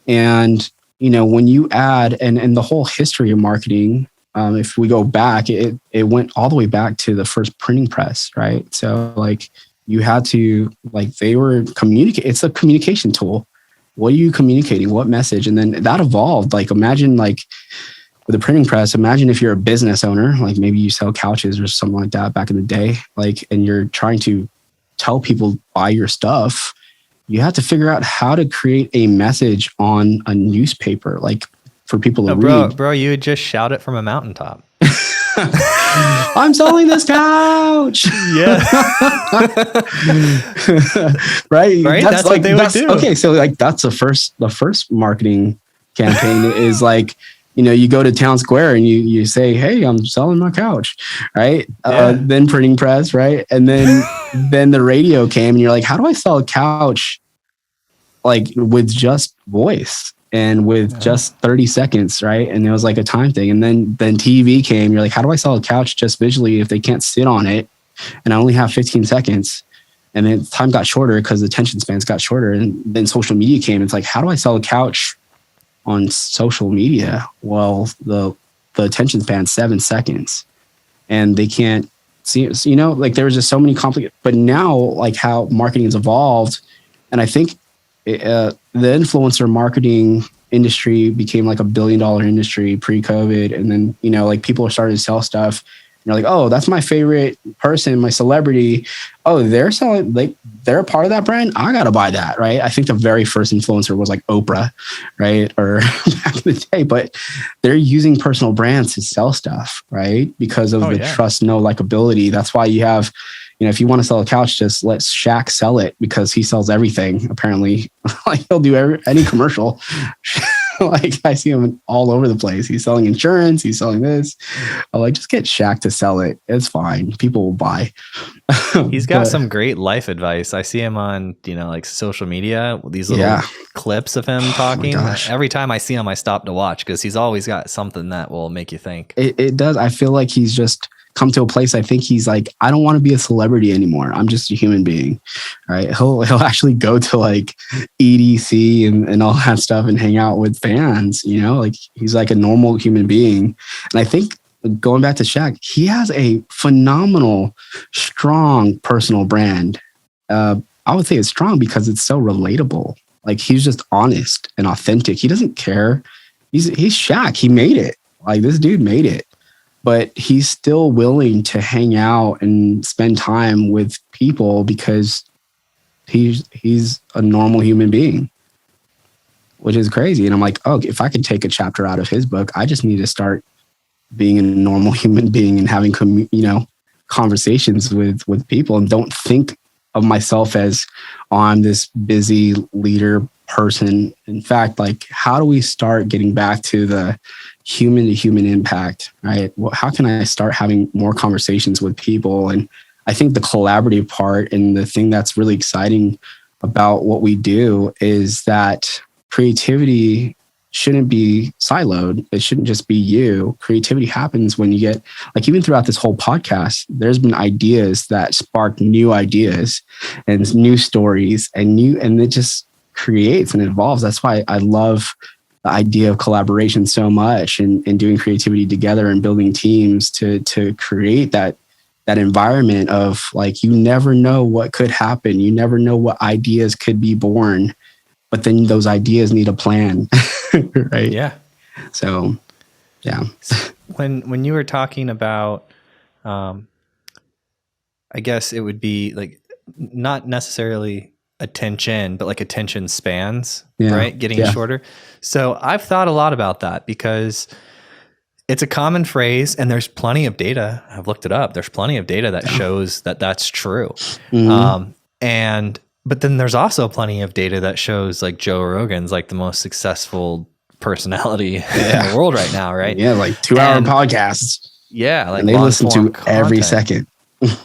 And, when you add, and the whole history of marketing, if we go back, it went all the way back to the first printing press, right? So like you had to, like, they were communicate. It's a communication tool. What are you communicating? What message? And then that evolved. Like, imagine like with a printing press, imagine if you're a business owner, like maybe you sell couches or something like that back in the day, like, and you're trying to tell people buy your stuff. You have to figure out how to create a message on a newspaper, like for people to read. Bro, you would just shout it from a mountaintop. I'm selling this couch. Yeah. Right. That's like, what they would do. Okay. So like, that's the first marketing campaign is like, you go to town square and you say, hey, I'm selling my couch. Right. Yeah. Then printing press. Right. And then the radio came and you're like, how do I sell a couch? Like with just voice and with just 30 seconds. Right. And it was like a time thing. And then TV came, you're like, how do I sell a couch just visually if they can't sit on it? And I only have 15 seconds. And then time got shorter because the attention spans got shorter. And then social media came. It's like, how do I sell a couch on social media? Well, the attention span 7 seconds and they can't see it. So, like there was just so many complicated, but now like how marketing has evolved. And I think the influencer marketing industry became like $1 billion industry pre-COVID. And then, like people are starting to sell stuff. And you're like, oh, that's my favorite person, my celebrity. Oh, they're selling, like they're a part of that brand. I got to buy that. Right. I think the very first influencer was like Oprah, right? Or back in the day, but they're using personal brands to sell stuff, right? Because of trust, no likability. That's why you have, if you want to sell a couch, just let Shaq sell it because he sells everything. Apparently, like he'll do any commercial. Like I see him all over the place. He's selling insurance. He's selling this. I'm like, just get Shaq to sell it. It's fine. People will buy. He's got some great life advice. I see him on, like social media, these little clips of him talking. Every time I see him, I stop to watch because he's always got something that will make you think. It does. I feel like he's just come to a place. I think he's like, I don't want to be a celebrity anymore. I'm just a human being. Right. He'll actually go to like EDC and all that stuff and hang out with fans, like he's like a normal human being. And I think going back to Shaq, he has a phenomenal, strong personal brand. I would say it's strong because it's so relatable. Like he's just honest and authentic. He doesn't care. He's Shaq. He made it. Like this dude made it. but he's still willing to hang out and spend time with people because he's a normal human being, which is crazy. And I'm like, oh, if I could take a chapter out of his book, I just need to start being a normal human being and having, conversations with people, and don't think of myself as, oh, I'm this busy leader person. In fact, like, how do we start getting back to the human to human impact, right? Well, how can I start having more conversations with people? And I think the collaborative part, and the thing that's really exciting about what we do, is that creativity shouldn't be siloed. It shouldn't just be you. Creativity happens when you get, like, even throughout this whole podcast, there's been ideas that spark new ideas and new stories and it just creates and evolves. That's why I love the idea of collaboration so much, and doing creativity together and building teams to create that environment of, like, you never know what could happen. You never know what ideas could be born, but then those ideas need a plan. Right. Yeah. So, yeah. When you were talking about, I guess it would be like, not necessarily attention, but like attention spans, right? Getting shorter. So I've thought a lot about that, because it's a common phrase, and there's plenty of data. I've looked it up. There's plenty of data that shows that that's true. Mm-hmm. But then there's also plenty of data that shows, like, Joe Rogan's like the most successful personality in the world right now, right? Yeah, like 2-hour podcasts. Yeah, like, and they listen to every second.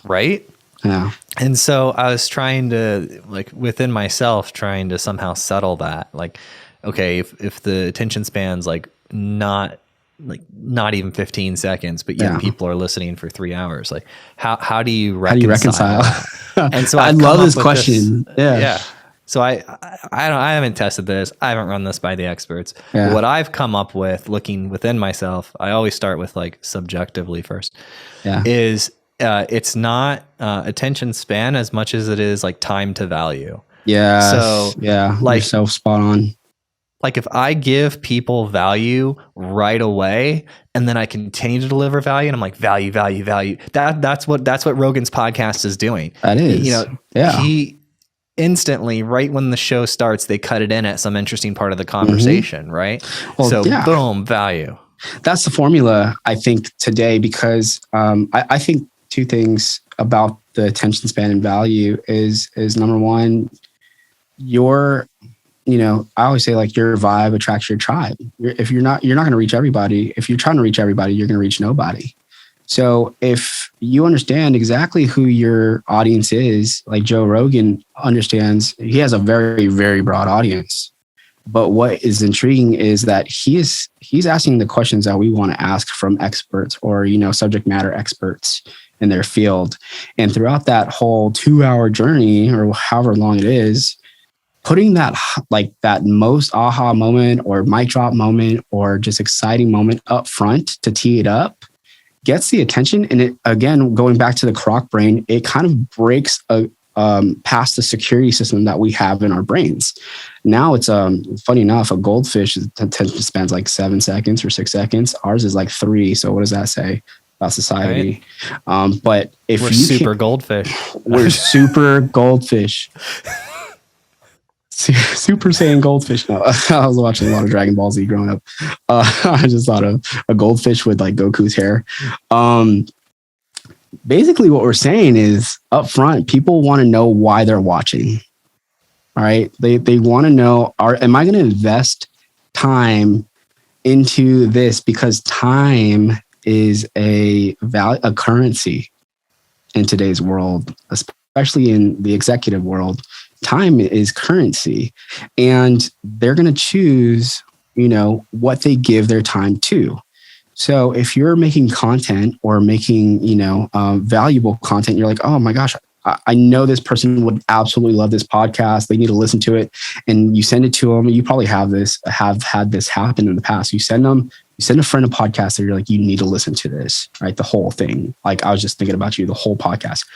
Right? Yeah. And so I was trying to, like, within myself, trying to somehow settle that. Like, okay, if the attention span's like not even 15 seconds, but yet people are listening for 3 hours. Like, how do you reconcile that? And so I love this question. Yeah. So I haven't tested this. I haven't run this by the experts. Yeah. But what I've come up with, looking within myself, I always start with, like, subjectively first. Yeah. Is it's not attention span as much as it is, like, time to value. Yeah. So like, you're so spot on. Like, if I give people value right away, and then I continue to deliver value, and I'm like, value. That's what Rogan's podcast is doing. That is, he instantly, right when the show starts, they cut it in at some interesting part of the conversation, right? Well, so boom, value. That's the formula, I think, today, because I think two things about the attention span and value is number one, I always say, like, your vibe attracts your tribe. You're not going to reach everybody. If you're trying to reach everybody, you're going to reach nobody. So if you understand exactly who your audience is, like Joe Rogan understands, he has a very, very broad audience. But what is intriguing is that he's asking the questions that we want to ask from experts, or, subject matter experts in their field. And throughout that whole 2-hour journey, or however long it is, putting that most aha moment or mic drop moment or just exciting moment up front to tee it up gets the attention. And it, again, going back to the croc brain, it kind of breaks past the security system that we have in our brains. Now it's funny enough, a goldfish attention spans like 7 seconds or 6 seconds. Ours is like 3. So what does that say about society? Right. But if we're super goldfish, we're super goldfish. Super Saiyan goldfish. No, I was watching a lot of Dragon Ball Z growing up. I just thought of a goldfish with, like, Goku's hair. Basically, what we're saying is, up front, people want to know why they're watching. All right, they want to know: am I going to invest time into this? Because time is a currency in today's world, especially in the executive world. Time is currency, and they're going to choose, what they give their time to. So if you're making content or making, valuable content, you're like, oh my gosh, I know this person would absolutely love this podcast. They need to listen to it. And you send it to them. You probably have had this happen in the past. You send them You send a friend a podcast that you're like, you need to listen to this, right? The whole thing. Like, I was just thinking about you, the whole podcast.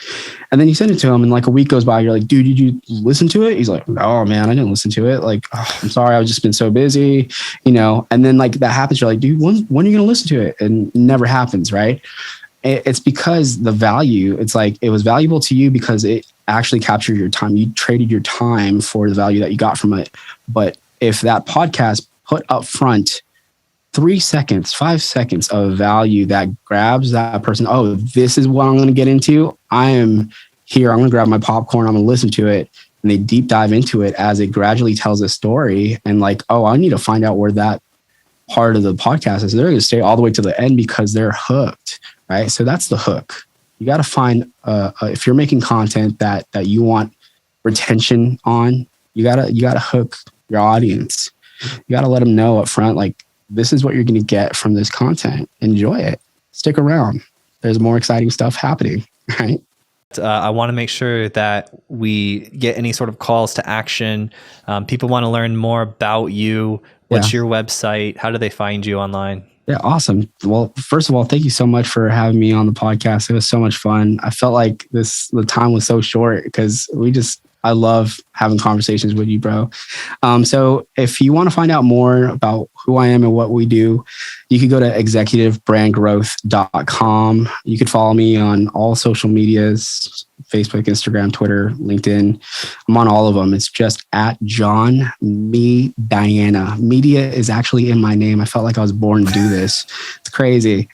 And then you send it to him and like a week goes by. You're like, dude, did you listen to it? He's like, oh man, I didn't listen to it. Like, oh, I'm sorry. I've just been so busy, and then like that happens. You're like, dude, when are you going to listen to it? And it never happens, right? It's because the value, it's like, it was valuable to you because it actually captured your time. You traded your time for the value that you got from it. But if that podcast put up front 3 seconds, 5 seconds of value that grabs that person, oh, this is what I'm going to get into. I am here. I'm going to grab my popcorn. I'm going to listen to it. And they deep dive into it as it gradually tells a story. And like, oh, I need to find out where that part of the podcast is. They're going to stay all the way to the end because they're hooked, right? So that's the hook. You got to find, if you're making content that you want retention on, you gotta hook your audience. You got to let them know up front, like, this is what you're going to get from this content. Enjoy it. Stick around. There's more exciting stuff happening, right? I want to make sure that we get any sort of calls to action. People want to learn more about you. What's your website? How do they find you online? Yeah, awesome. Well, first of all, thank you so much for having me on the podcast. It was so much fun. I felt like the time was so short because I love having conversations with you, bro. So if you want to find out more about who I am and what we do, you could go to executivebrandgrowth.com. You could follow me on all social medias, Facebook, Instagram, Twitter, LinkedIn. I'm on all of them. It's just at John Mediana. Media is actually in my name. I felt like I was born to do this. It's crazy.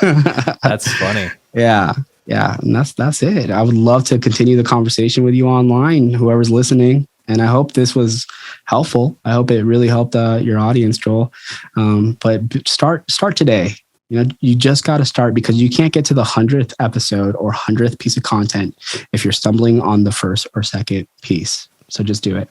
That's funny. Yeah. Yeah, and that's it. I would love to continue the conversation with you online, whoever's listening. And I hope this was helpful. I hope it really helped your audience, Joel. But start today. You just got to start because you can't get to the 100th episode or 100th piece of content if you're stumbling on the first or second piece. So just do it.